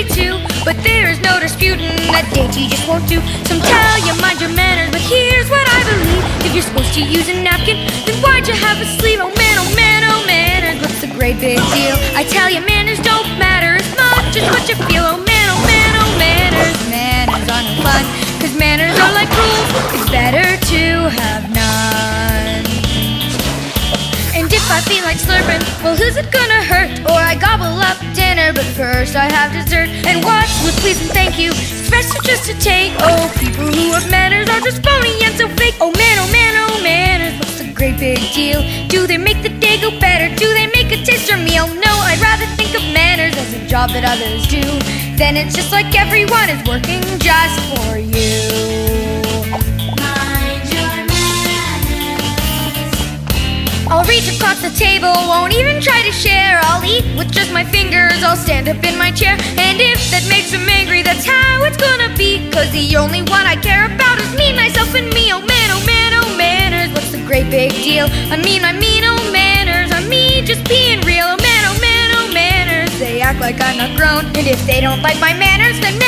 pretty too, but there is no disputing that dainty just won't do. Some tell you mind your manners, but here's what I believe: if you're supposed to use a napkin, then why'd you have a sleeve? Oh man, oh man, oh manners, what's the great big deal? I tell you, manners don't matter as much as what you feel. Oh man, oh man, oh manners, manners are no fun, 'cause manners are like rules, it's better to have none. And if I feel like slurping, well, who's it gonna hurt? Or I gobble up dinner, but first I have dessert. And what's with please and thank you? It's best just to take. Oh, people who have manners are just phony and so fake. Oh man, oh man, oh manners, what's the great big deal? Do they make the day go better? Do they make a tastier meal? No, I'd rather think of manners as a job that others do. Then it's just like everyone is working just for you. I'll reach across the table, won't even try to share. I'll eat with just my fingers, I'll stand up in my chair. And if that makes him angry, that's how it's gonna be, 'cause the only one I care about is me, myself, and me. Oh man, oh man, oh manners, what's the great big deal? I mean oh manners are me just being real. Oh man, oh man, oh manners, they act like I'm not grown. And if they don't like my manners, then